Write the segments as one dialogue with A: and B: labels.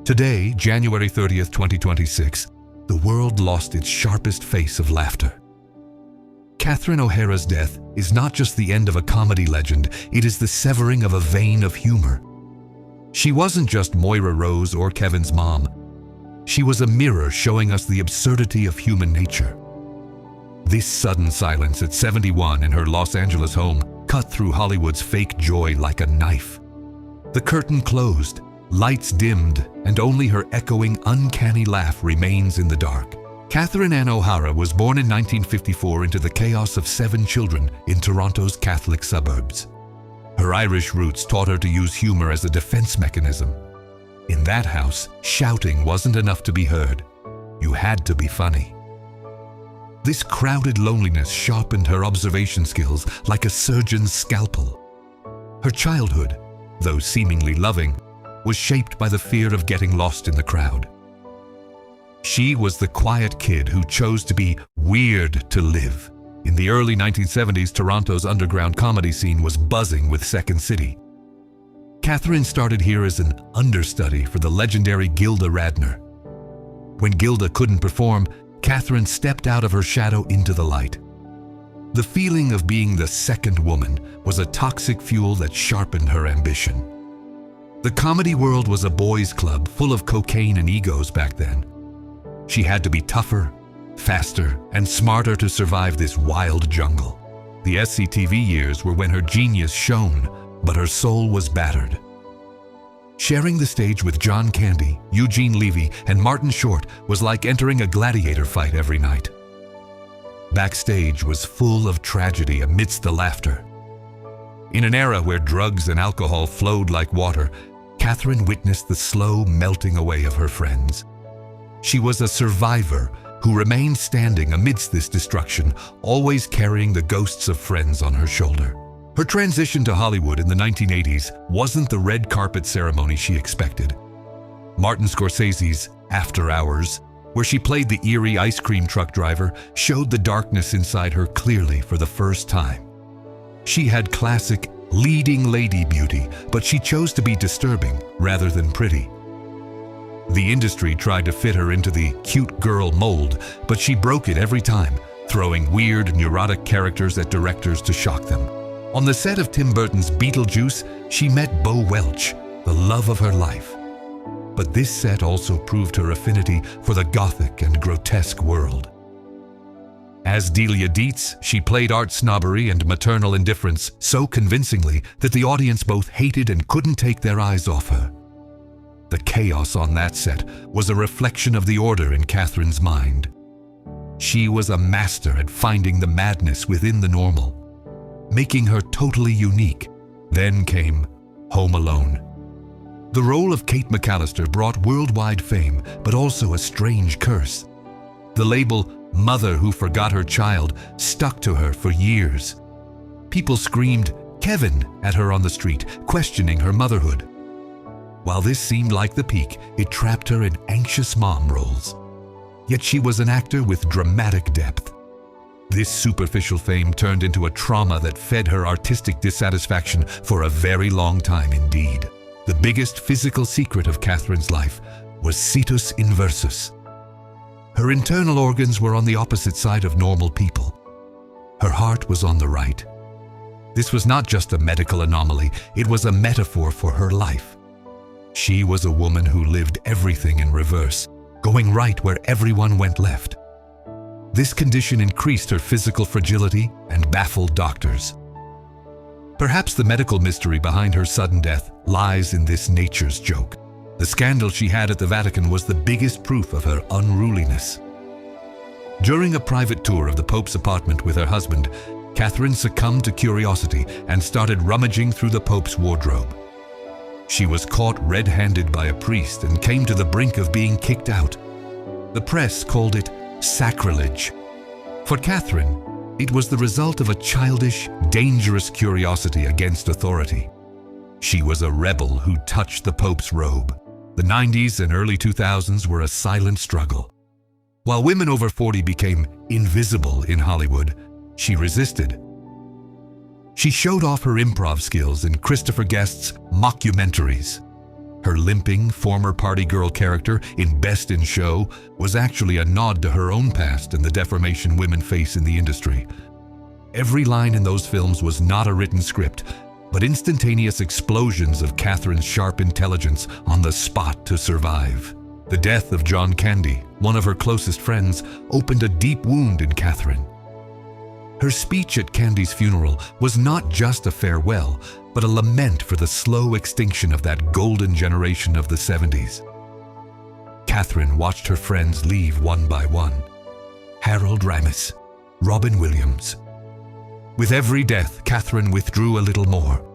A: Today, January 30th, 2026, the world lost its sharpest face of laughter. Catherine O'Hara's death is not just the end of a comedy legend, it is the severing of a vein of humor. She wasn't just Moira Rose or Kevin's mom. She was a mirror showing us the absurdity of human nature. This sudden silence at 71 in her Los Angeles home cut through Hollywood's fake joy like a knife. The curtain closed, lights dimmed, and only her echoing, uncanny laugh remains in the dark. Catherine Ann O'Hara was born in 1954 into the chaos of 7 children in Toronto's Catholic suburbs. Her Irish roots taught her to use humor as a defense mechanism. In that house, shouting wasn't enough to be heard. You had to be funny. This crowded loneliness sharpened her observation skills like a surgeon's scalpel. Her childhood, though seemingly loving, was shaped by the fear of getting lost in the crowd. She was the quiet kid who chose to be weird to live. In the early 1970s, Toronto's underground comedy scene was buzzing with Second City. Catherine started here as an understudy for the legendary Gilda Radner. When Gilda couldn't perform, Catherine stepped out of her shadow into the light. The feeling of being the second woman was a toxic fuel that sharpened her ambition. The comedy world was a boys' club full of cocaine and egos back then. She had to be tougher, faster, and smarter to survive this wild jungle. The SCTV years were when her genius shone, but her soul was battered. Sharing the stage with John Candy, Eugene Levy, and Martin Short was like entering a gladiator fight every night. Backstage was full of tragedy amidst the laughter. In an era where drugs and alcohol flowed like water, Catherine witnessed the slow melting away of her friends. She was a survivor who remained standing amidst this destruction, always carrying the ghosts of friends on her shoulder. Her transition to Hollywood in the 1980s wasn't the red carpet ceremony she expected. Martin Scorsese's After Hours, where she played the eerie ice cream truck driver, showed the darkness inside her clearly for the first time. She had classic leading lady beauty, but she chose to be disturbing rather than pretty. The industry tried to fit her into the cute girl mold, but she broke it every time, throwing weird, neurotic characters at directors to shock them. On the set of Tim Burton's Beetlejuice, she met Bo Welch, the love of her life. But this set also proved her affinity for the gothic and grotesque world. As Delia Dietz, she played art snobbery and maternal indifference so convincingly that the audience both hated and couldn't take their eyes off her. The chaos on that set was a reflection of the order in Catherine's mind. She was a master at finding the madness within the normal, making her totally unique. Then came Home Alone. The role of Kate McCallister brought worldwide fame, but also a strange curse. The label "mother who forgot her child" stuck to her for years. People screamed "Kevin" at her on the street, questioning her motherhood. While this seemed like the peak, it trapped her in anxious mom roles. Yet she was an actor with dramatic depth. This superficial fame turned into a trauma that fed her artistic dissatisfaction for a very long time indeed. The biggest physical secret of Catherine's life was Situs Inversus. Her internal organs were on the opposite side of normal people. Her heart was on the right. This was not just a medical anomaly, it was a metaphor for her life. She was a woman who lived everything in reverse, going right where everyone went left. This condition increased her physical fragility and baffled doctors. Perhaps the medical mystery behind her sudden death lies in this nature's joke. The scandal she had at the Vatican was the biggest proof of her unruliness. During a private tour of the Pope's apartment with her husband, Catherine succumbed to curiosity and started rummaging through the Pope's wardrobe. She was caught red-handed by a priest and came to the brink of being kicked out. The press called it sacrilege. For Catherine, it was the result of a childish, dangerous curiosity against authority. She was a rebel who touched the Pope's robe. The 90s and early 2000s were a silent struggle. While women over 40 became invisible in Hollywood, she resisted. She showed off her improv skills in Christopher Guest's mockumentaries. Her limping, former party girl character in Best in Show was actually a nod to her own past and the deformation women face in the industry. Every line in those films was not a written script, but instantaneous explosions of Catherine's sharp intelligence on the spot to survive. The death of John Candy, one of her closest friends, opened a deep wound in Catherine. Her speech at Candy's funeral was not just a farewell, but a lament for the slow extinction of that golden generation of the 70s. Catherine watched her friends leave one by one. Harold Ramis, Robin Williams. With every death, Catherine withdrew a little more.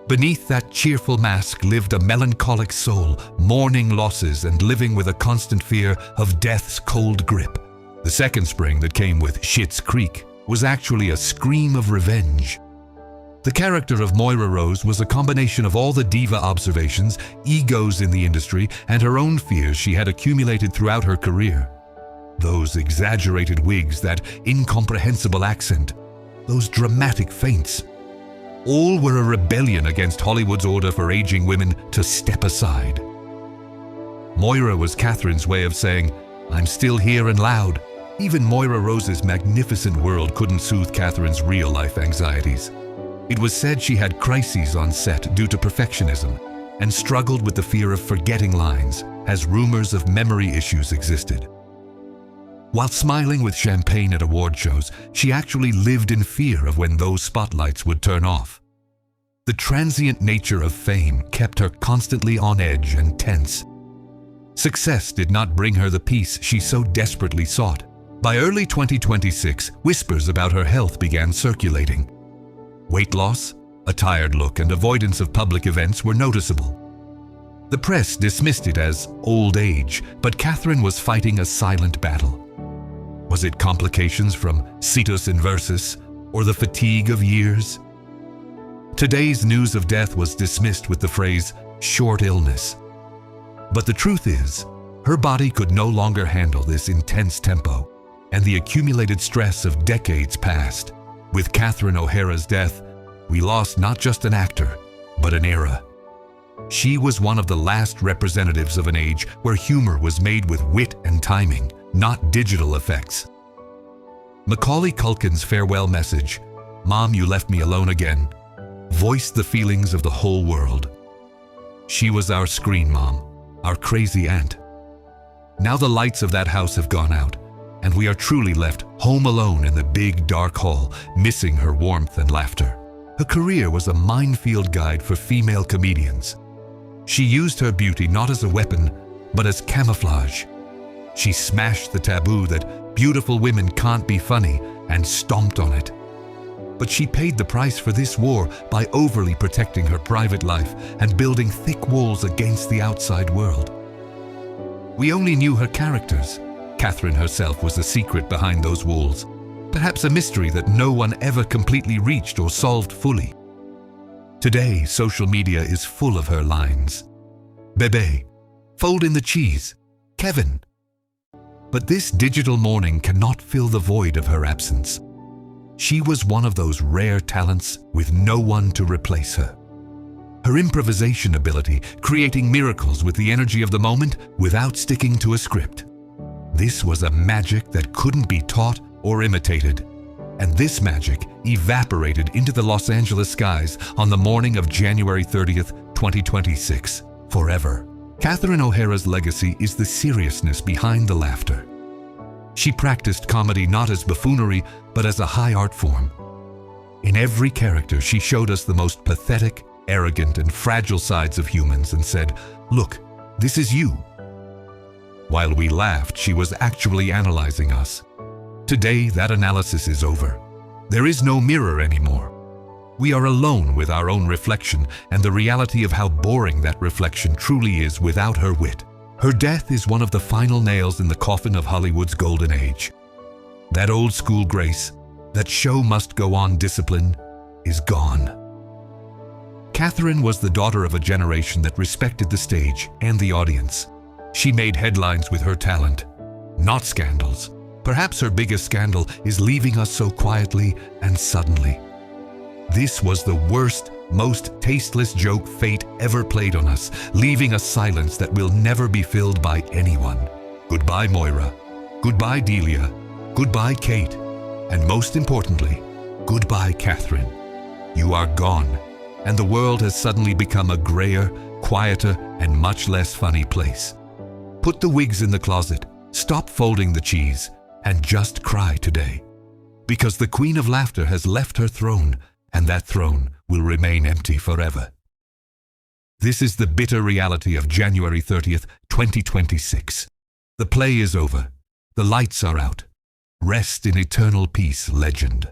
A: Beneath that cheerful mask lived a melancholic soul, mourning losses and living with a constant fear of death's cold grip. The second spring that came with Schitt Creek was actually a scream of revenge. The character of Moira Rose was a combination of all the diva observations, egos in the industry, and her own fears she had accumulated throughout her career. Those exaggerated wigs, that incomprehensible accent, those dramatic feints. All were a rebellion against Hollywood's order for aging women to step aside. Moira was Catherine's way of saying, "I'm still here and loud." Even Moira Rose's magnificent world couldn't soothe Catherine's real-life anxieties. It was said she had crises on set due to perfectionism and struggled with the fear of forgetting lines, as rumors of memory issues existed. While smiling with champagne at award shows, she actually lived in fear of when those spotlights would turn off. The transient nature of fame kept her constantly on edge and tense. Success did not bring her the peace she so desperately sought. By early 2026, whispers about her health began circulating. Weight loss, a tired look, and avoidance of public events were noticeable. The press dismissed it as old age, but Catherine was fighting a silent battle. Was it complications from Situs Inversus or the fatigue of years? Today's news of death was dismissed with the phrase, "short illness." But the truth is, her body could no longer handle this intense tempo and the accumulated stress of decades past. With Catherine O'Hara's death, we lost not just an actor, but an era. She was one of the last representatives of an age where humor was made with wit and timing, not digital effects. Macaulay Culkin's farewell message, "Mom, you left me alone again," voiced the feelings of the whole world. She was our screen mom, our crazy aunt. Now the lights of that house have gone out, and we are truly left home alone in the big, dark hall, missing her warmth and laughter. Her career was a minefield guide for female comedians. She used her beauty not as a weapon, but as camouflage. She smashed the taboo that beautiful women can't be funny and stomped on it. But she paid the price for this war by overly protecting her private life and building thick walls against the outside world. We only knew her characters. Catherine herself was the secret behind those walls, perhaps a mystery that no one ever completely reached or solved fully. Today, social media is full of her lines. Bebe, fold in the cheese, Kevin. But this digital mourning cannot fill the void of her absence. She was one of those rare talents with no one to replace her. Her improvisation ability, creating miracles with the energy of the moment without sticking to a script. This was a magic that couldn't be taught or imitated. And this magic evaporated into the Los Angeles skies on the morning of January 30th, 2026, forever. Catherine O'Hara's legacy is the seriousness behind the laughter. She practiced comedy not as buffoonery, but as a high art form. In every character, she showed us the most pathetic, arrogant, and fragile sides of humans and said, "Look, this is you." While we laughed, she was actually analyzing us. Today, that analysis is over. There is no mirror anymore. We are alone with our own reflection and the reality of how boring that reflection truly is without her wit. Her death is one of the final nails in the coffin of Hollywood's golden age. That old school grace, that show must go on discipline, is gone. Catherine was the daughter of a generation that respected the stage and the audience. She made headlines with her talent, not scandals. Perhaps her biggest scandal is leaving us so quietly and suddenly. This was the worst most tasteless joke fate ever played on us, leaving a silence that will never be filled by anyone. Goodbye, Moira. Goodbye, Delia. Goodbye, Kate. And most importantly, goodbye, Catherine. You are gone, and the world has suddenly become a grayer, quieter, and much less funny place. Put the wigs in the closet, stop folding the cheese, and just cry today. Because the Queen of Laughter has left her throne, and that throne will remain empty forever. This is the bitter reality of January 30th, 2026. The play is over. The lights are out. Rest in eternal peace, legend.